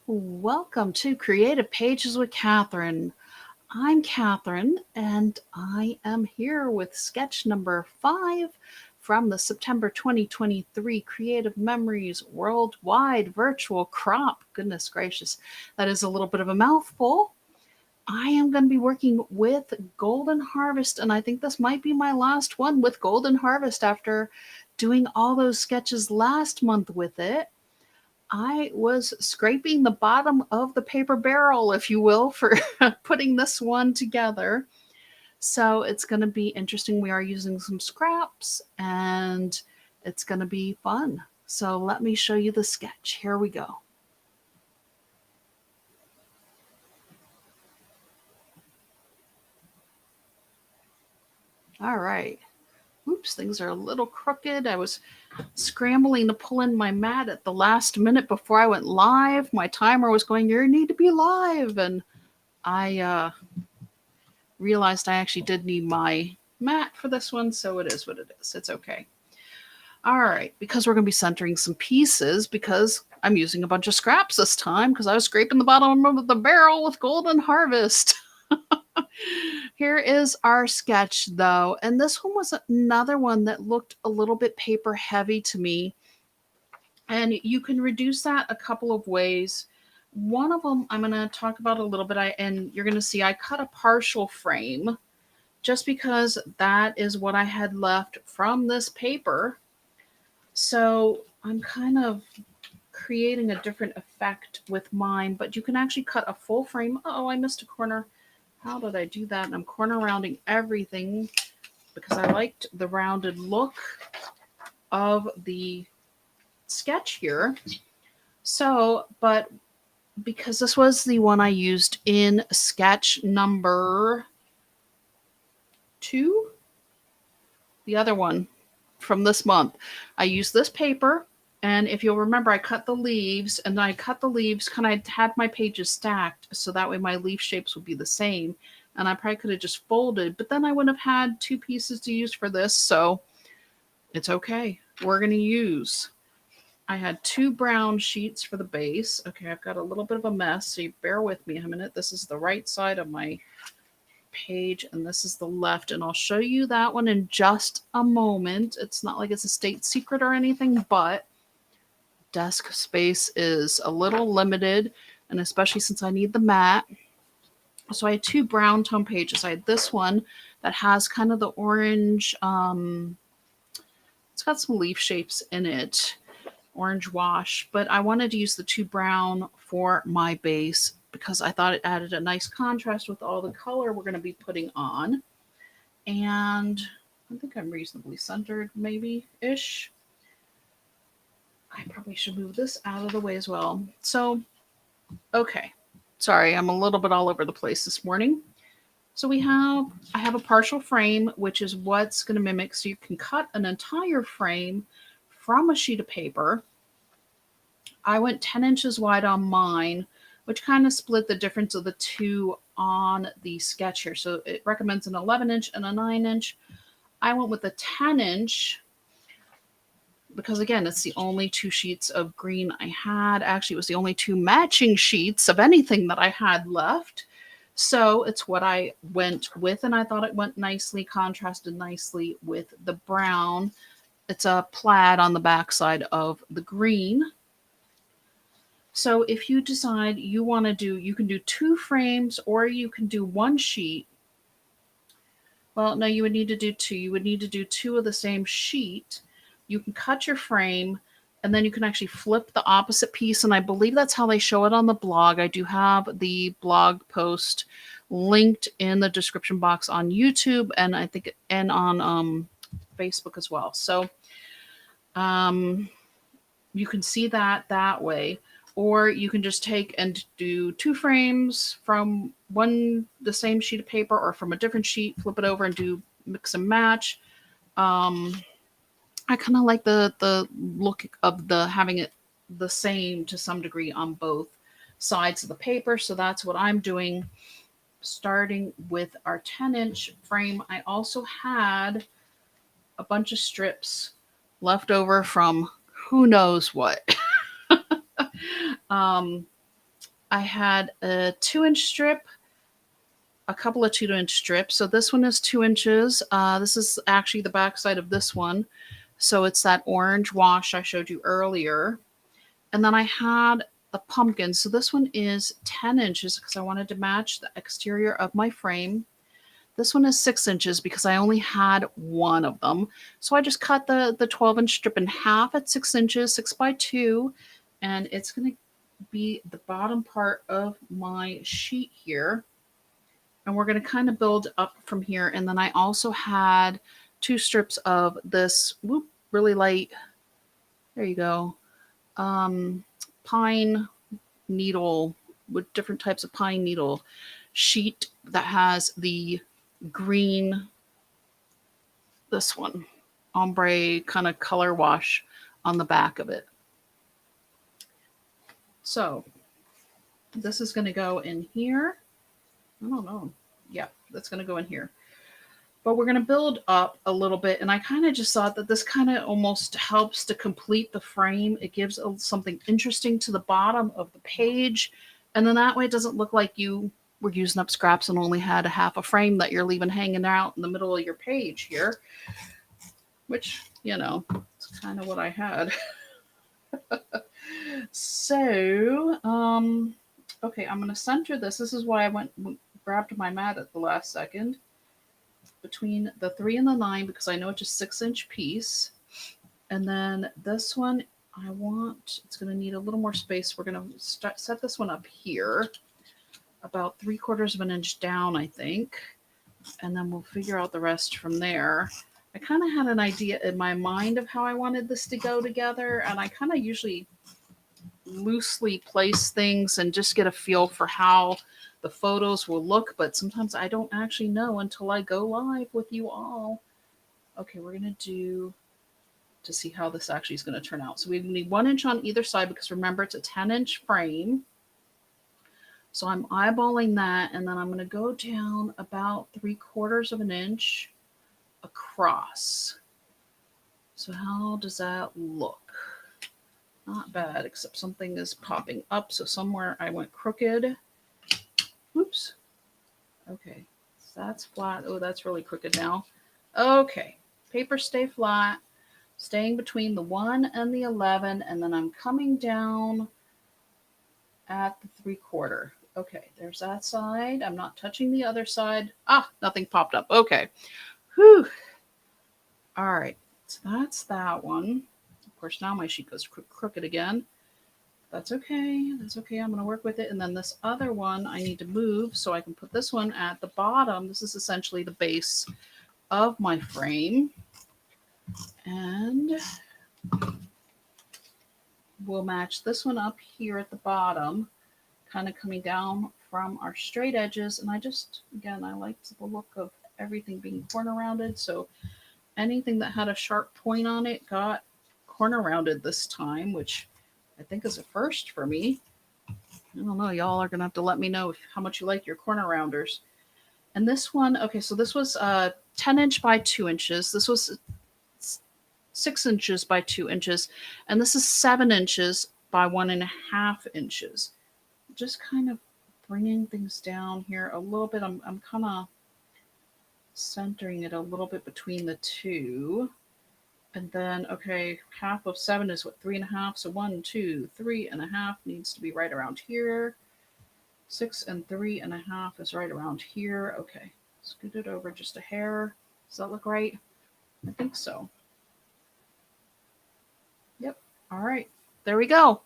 Welcome to Creative Pages with Catherine. I'm Catherine, and I am here with sketch number 5 from the September 2023 Creative Memories Worldwide Virtual Crop. Goodness gracious, that is a little bit of a mouthful. I am going to be working with Golden Harvest, and I think this might be my last one with Golden Harvest after doing all those sketches last month with it. I was scraping the bottom of the paper barrel, if you will, for putting this one together. So it's going to be interesting. We are using some scraps and it's going to be fun. So let me show you the sketch. Here we go. All right. Oops, things are a little crooked. I was scrambling to pull in my mat at the last minute before I went live. My timer was going, you need to be live. And I realized I actually did need my mat for this one, so it is what it is. It's okay. All right, because we're going to be centering some pieces, because I'm using a bunch of scraps this time, because I was scraping the bottom of the barrel with Golden Harvest. Here is our sketch, though, and this one was another one that looked a little bit paper heavy to me, and you can reduce that a couple of ways. One of them I'm going to talk about a little bit, and you're going to see I cut a partial frame just because that is what I had left from this paper. So I'm kind of creating a different effect with mine, but you can actually cut a full frame. Oh, I missed a corner. How did I do that? And I'm corner rounding everything because I liked the rounded look of the sketch here. So, but because this was the one I used in sketch number 2, the other one from this month, I used this paper. And if you'll remember, I cut the leaves, and I cut the leaves kind of had my pages stacked so that way my leaf shapes would be the same. And I probably could have just folded, but then I wouldn't have had 2 pieces to use for this. So it's okay. We're going to use, I had 2 brown sheets for the base. Okay, I've got a little bit of a mess, so you bear with me a minute. This is the right side of my page and this is the left, and I'll show you that one in just a moment. It's not like it's a state secret or anything, but desk space is a little limited, and especially since I need the mat. So I had 2 brown tone pages. I had this one that has kind of the orange, it's got some leaf shapes in it, orange wash, but I wanted to use the 2 brown for my base because I thought it added a nice contrast with all the color we're going to be putting on. And I think I'm reasonably centered, maybe-ish. I probably should move this out of the way as well. So, okay. Sorry, I'm a little bit all over the place this morning. So I have a partial frame, which is what's going to mimic. So you can cut an entire frame from a sheet of paper. I went 10 inches wide on mine, which kind of split the difference of the 2 on the sketch here. So it recommends an 11 inch and a 9 inch. I went with a 10 inch because, again, it's the only 2 sheets of green I had. Actually, it was the only 2 matching sheets of anything that I had left. So it's what I went with, and I thought it went nicely, contrasted nicely with the brown. It's a plaid on the backside of the green. So if you decide you want to do, you can do 2 frames or you can do 1 sheet. Well, no, you would need to do 2. You would need to do 2 of the same sheet. You can cut your frame and then you can actually flip the opposite piece. And I believe that's how they show it on the blog. I do have the blog post linked in the description box on YouTube and I think and on Facebook as well. So you can see that way. Or you can just take and do 2 frames from the same sheet of paper or from a different sheet, flip it over and do mix and match. I kind of like the look of having it the same to some degree on both sides of the paper. So that's what I'm doing, starting with our 10-inch frame. I also had a bunch of strips left over from who knows what. I had a 2-inch strip, a couple of 2-inch strips. So this one is 2 inches. This is actually the back side of this one. So it's that orange wash I showed you earlier. And then I had a pumpkin. So this one is 10 inches because I wanted to match the exterior of my frame. This one is 6 inches because I only had one of them. So I just cut the 12-inch strip in half at 6 inches, 6x2. And it's going to be the bottom part of my sheet here. And we're going to kind of build up from here. And then I also had 2 strips of this really light, there you go, pine needle with different types of pine needle sheet that has the green, this one, ombre kind of color wash on the back of it. So this is going to go in here. I don't know. Yeah, that's going to go in here. But we're going to build up a little bit. And I kind of just thought that this kind of almost helps to complete the frame. It gives something interesting to the bottom of the page. And then that way it doesn't look like you were using up scraps and only had a half a frame that you're leaving hanging out in the middle of your page here. Which, you know, it's kind of what I had. So, okay, I'm going to center this. This is why I grabbed my mat at the last second. Between the 3 and the 9 because I know it's a 6-inch piece. And then this one, it's going to need a little more space. We're going to set this one up here, about 3/4 of an inch down, I think. And then we'll figure out the rest from there. I kind of had an idea in my mind of how I wanted this to go together. And I kind of usually loosely place things and just get a feel for how the photos will look, but sometimes I don't actually know until I go live with you all. Okay, we're going to do to see how this actually is going to turn out. So we need 1 inch on either side because remember it's a 10-inch frame. So I'm eyeballing that and then I'm going to go down about 3/4 of an inch across. So how does that look? Not bad, except something is popping up. So somewhere I went crooked. Oops. Okay, so that's flat. Oh, that's really crooked now. Okay, paper stay flat, staying between the 1 and the 11, and then I'm coming down at the 3/4. Okay, there's that side. I'm not touching the other side. Ah, nothing popped up. Okay. Whew. All right, so that's that one. Of course, now my sheet goes crooked again. That's okay. That's okay. I'm going to work with it. And then this other one I need to move so I can put this one at the bottom. This is essentially the base of my frame. And we'll match this one up here at the bottom, kind of coming down from our straight edges. And I liked the look of everything being corner rounded. So anything that had a sharp point on it got corner rounded this time, which I think is a first for me. I don't know. Y'all are going to have to let me know how much you like your corner rounders. And this one, okay, so this was 10 inch by 2 inches. This was 6 inches by 2 inches. And this is 7 inches by 1.5 inches. Just kind of bringing things down here a little bit. I'm kind of centering it a little bit between the two. And then, okay, half of 7 is what, 3.5. So 1, 2, 3.5 needs to be right around here. 6 and 3.5 is right around here. Okay, scoot it over just a hair. Does that look right? I think so. Yep. All right, there we go.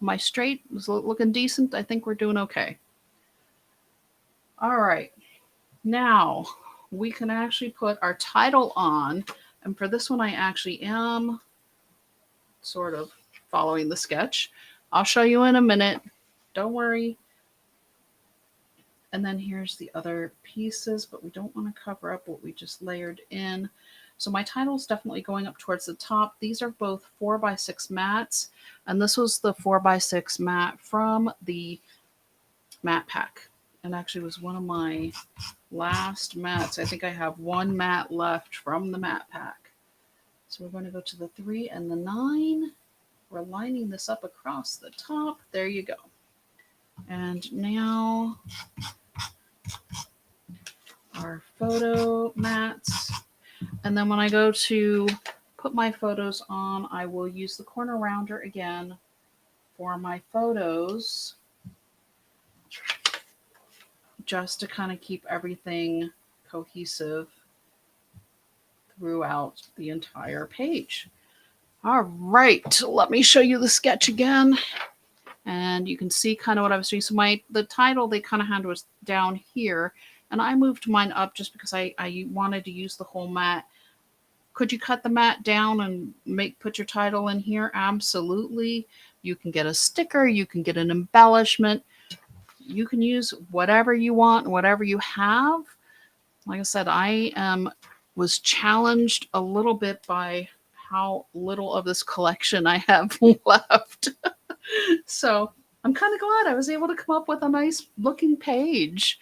Am I straight? Is it looking decent? I think we're doing okay. All right, now we can actually put our title on. And for this one, I actually am sort of following the sketch. I'll show you in a minute. Don't worry. And then here's the other pieces, but we don't want to cover up what we just layered in. So my title is definitely going up towards the top. These are both 4x6 mats. And this was the 4x6 mat from the mat pack. And actually was one of my last mats. I think I have one mat left from the mat pack. So we're going to go to the 3 and the 9. We're lining this up across the top. There you go. And now our photo mats. And then when I go to put my photos on, I will use the corner rounder again for my photos, just to kind of keep everything cohesive throughout the entire page. All right, let me show you the sketch again. And you can see kind of what I was doing. So the title they kind of had was down here, and I moved mine up just because I wanted to use the whole mat. Could you cut the mat down and put your title in here? Absolutely. You can get a sticker, you can get an embellishment. You can use whatever you want, whatever you have. Like I said, was challenged a little bit by how little of this collection I have left. So I'm kind of glad I was able to come up with a nice looking page.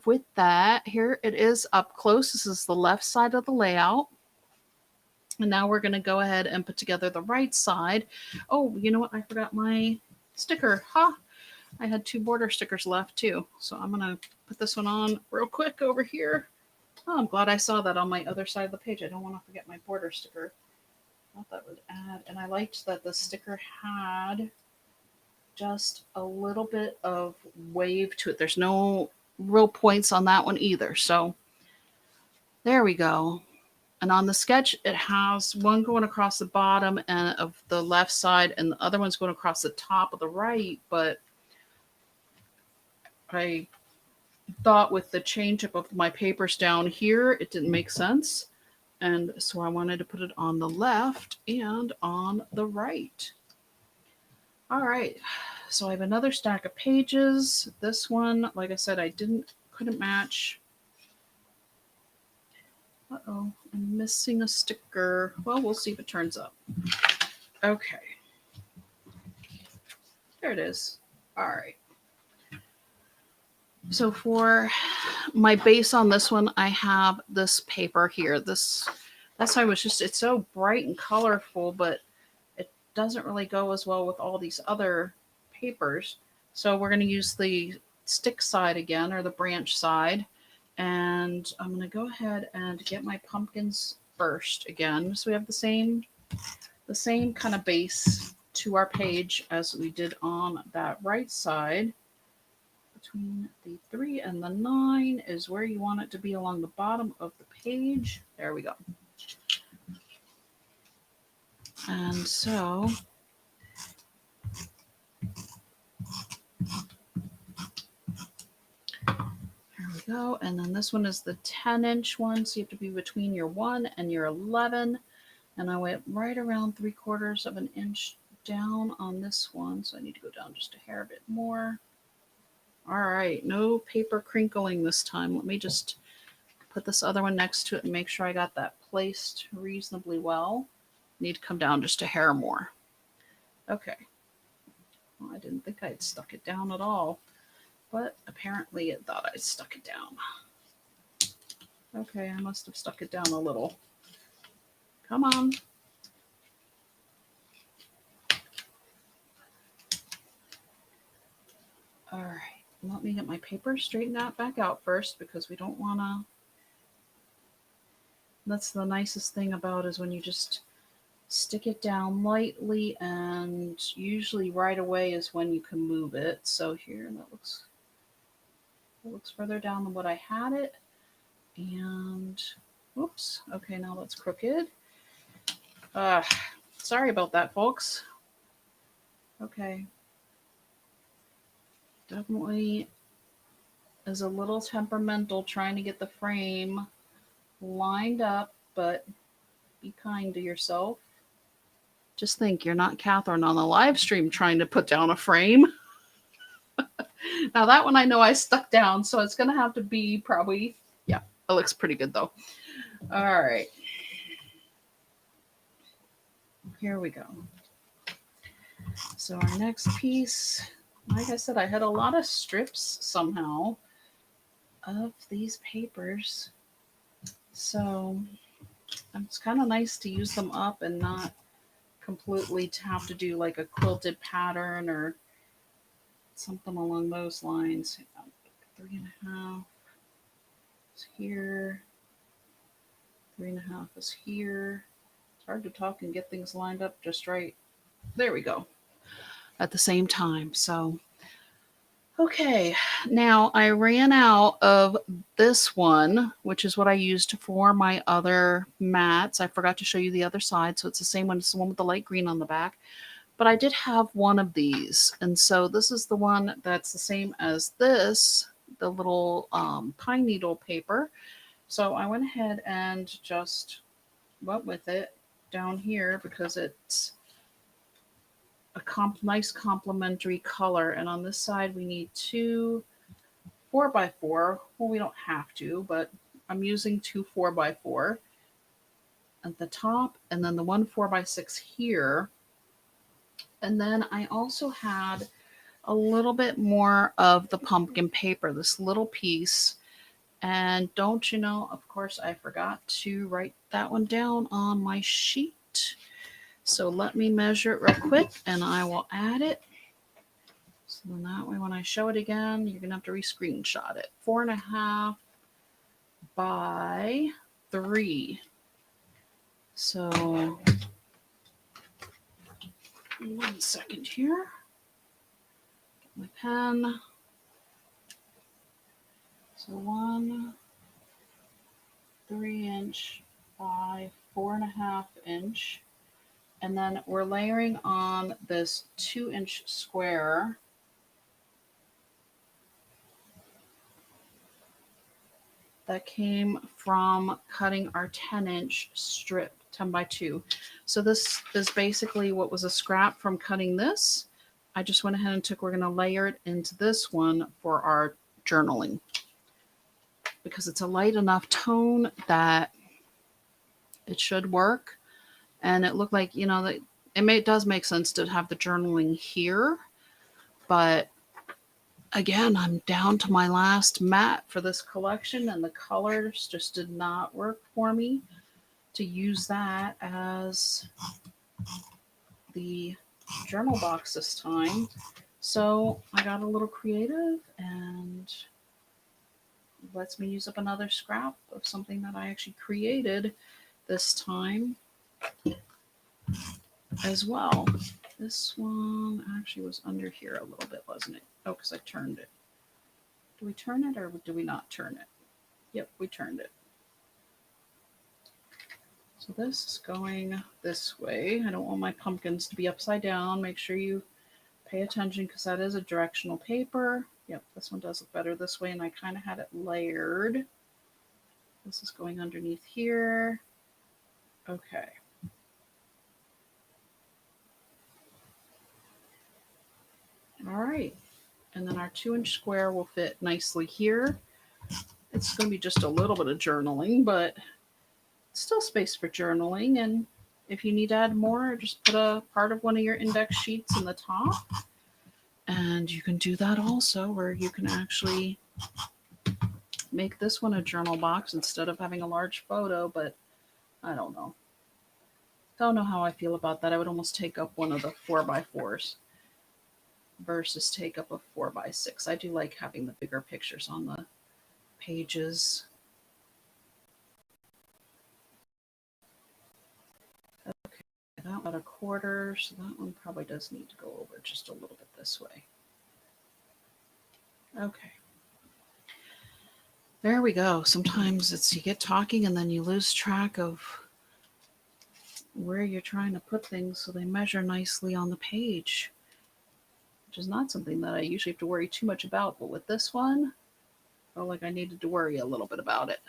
With that, here it is up close. This is the left side of the layout. And now we're going to go ahead and put together the right side. Oh, you know what? I forgot my sticker. Ha! I had 2 border stickers left too. So I'm going to put this one on real quick over here. Oh, I'm glad I saw that on my other side of the page. I don't want to forget my border sticker. I thought that would add. And I liked that the sticker had just a little bit of wave to it. There's no real points on that one either. So there we go. And on the sketch, it has one going across the bottom and of the left side, and the other one's going across the top of the right. But I thought with the change up of my papers down here, it didn't make sense. And so I wanted to put it on the left and on the right. All right. So I have another stack of pages. This one, like I said, couldn't match. Uh-oh, I'm missing a sticker. Well, we'll see if it turns up. Okay. There it is. All right. So for my base on this one, I have this paper here. That's why it's so bright and colorful, but it doesn't really go as well with all these other papers. So we're going to use the stick side again, or the branch side. And I'm going to go ahead and get my pumpkins first again. So we have the same kind of base to our page as we did on that right side. Between the 3 and the 9 is where you want it to be along the bottom of the page. There we go. And so there we go. And then this one is the 10-inch one. So you have to be between your 1 and your 11. And I went right around 3/4 of an inch down on this one. So I need to go down just a hair bit more. All right, no paper crinkling this time. Let me just put this other one next to it and make sure I got that placed reasonably well. Need to come down just a hair more. Okay. Well, I didn't think I'd stuck it down at all, but apparently it thought I'd stuck it down. Okay, I must have stuck it down a little. Come on. All right. Let me get my paper straightened out back out first, because we don't want to. That's the nicest thing about is when you just stick it down lightly, and usually right away is when you can move it. So here, that looks further down than what I had it. And whoops. Okay, now that's crooked. Sorry about that, folks. Okay. Definitely is a little temperamental trying to get the frame lined up, but be kind to yourself. Just think you're not Catherine on the live stream trying to put down a frame. Now that one I know I stuck down, so it's going to have to be probably, yeah, it looks pretty good though. All right. Here we go. So our next piece, like I said, I had a lot of strips somehow of these papers. So it's kind of nice to use them up and not completely to have to do like a quilted pattern or something along those lines. 3.5 is here. 3.5 is here. It's hard to talk and get things lined up just right. There we go. At the same time. So, okay. Now I ran out of this one, which is what I used for my other mats. I forgot to show you the other side. So it's the same one. It's the one with the light green on the back. But I did have one of these. And so this is the one that's the same as this, the little pine needle paper. So I went ahead and just went with it down here because it's a nice complementary color. And on this side, we need 2 4x4. Well, we don't have to, but I'm using 2 4x4 at the top, and then the 1 4x6 here. And then I also had a little bit more of the pumpkin paper, this little piece. And don't you know, of course, I forgot to write that one down on my sheet. So let me measure it real quick and I will add it. So then that way, when I show it again, you're going to have to re-screenshot it. 4.5 by 3. So 1 second here. Get my pen. So 1 3-inch by 4.5 inch. And then we're layering on this 2-inch square. That came from cutting our 10-inch strip, 10 by 2. So this is basically what was a scrap from cutting this. I just went ahead and we're going to layer it into this one for our journaling. Because it's a light enough tone that it should work. And it looked like, that it does make sense to have the journaling here. But again, I'm down to my last mat for this collection, and the colors just did not work for me to use that as the journal box this time. So I got a little creative and lets me use up another scrap of something that I actually created this time as well. This one actually was under here a little bit, wasn't it? Oh, because I turned it. Do we turn it or do we not turn it? Yep, we turned it. So this is going this way. I don't want my pumpkins to be upside down. Make sure you pay attention because that is a directional paper. Yep, this one does look better this way, and I kind of had it layered. This is going underneath here. Okay. All right. And then our 2-inch square will fit nicely here. It's going to be just a little bit of journaling, but still space for journaling. And if you need to add more, just put a part of one of your index sheets in the top. And you can do that also, where you can actually make this one a journal box instead of having a large photo, but I don't know. Don't know how I feel about that. I would almost take up one of the 4x4s versus take up a 4x6. I do like having the bigger pictures on the pages. Okay, that one 1/4, so that one probably does need to go over just a little bit this way. Okay. There we go. Sometimes it's you get talking and then you lose track of where you're trying to put things so they measure nicely on the page, which is not something that I usually have to worry too much about. But with this one, I felt like I needed to worry a little bit about it.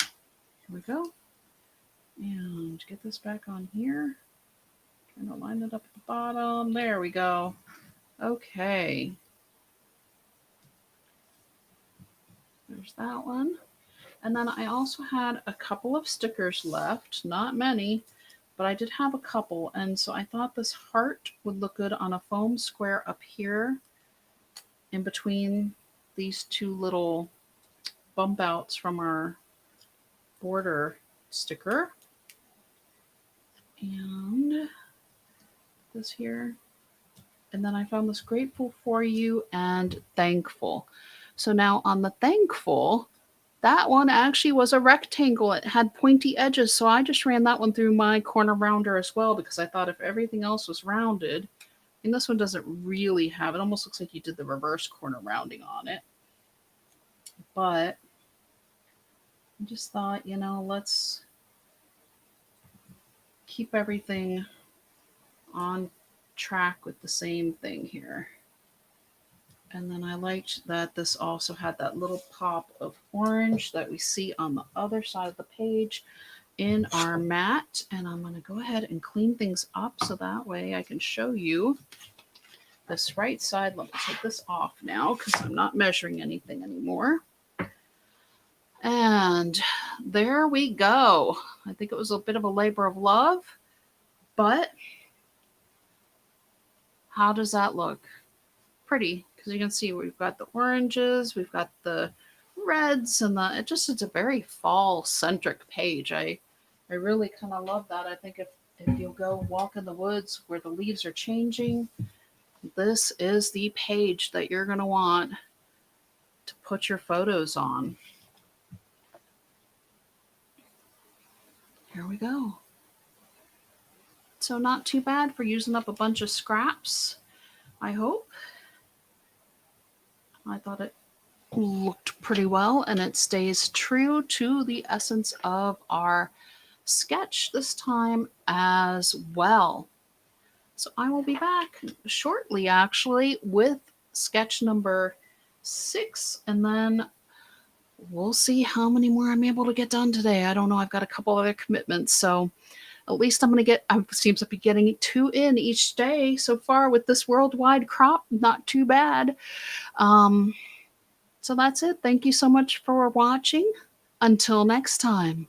Here we go. And get this back on here. Trying to line it up at the bottom. There we go. Okay. There's that one. And then I also had a couple of stickers left. Not many, but I did have a couple. And so I thought this heart would look good on a foam square up here in between these two little bump outs from our border sticker. And this here. And then I found this grateful for you and thankful. So now on the thankful, that one actually was a rectangle. It had pointy edges. So I just ran that one through my corner rounder as well because I thought if everything else was rounded, and this one doesn't really have, it almost looks like you did the reverse corner rounding on it. But I just thought, let's keep everything on track with the same thing here. And then I liked that this also had that little pop of orange that we see on the other side of the page in our mat. And I'm going to go ahead and clean things up so that way I can show you this right side. Let me take this off now because I'm not measuring anything anymore. And there we go. I think it was a bit of a labor of love, but how does that look? Pretty, because you can see we've got the oranges, we've got the reds, and it's a very fall centric page. I really kind of love that. I think if you'll go walk in the woods where the leaves are changing, this is the page that you're going to want to put your photos on. Here we go. So not too bad for using up a bunch of scraps, I hope. I thought it looked pretty well, and it stays true to the essence of our sketch this time as well. So I will be back shortly, actually, with sketch number 6, and then we'll see how many more I'm able to get done today. I don't know. I've got a couple other commitments, so at least I'm going to get, seems to be getting 2 in each day so far with this worldwide crop. Not too bad. So that's it. Thank you so much for watching. Until next time.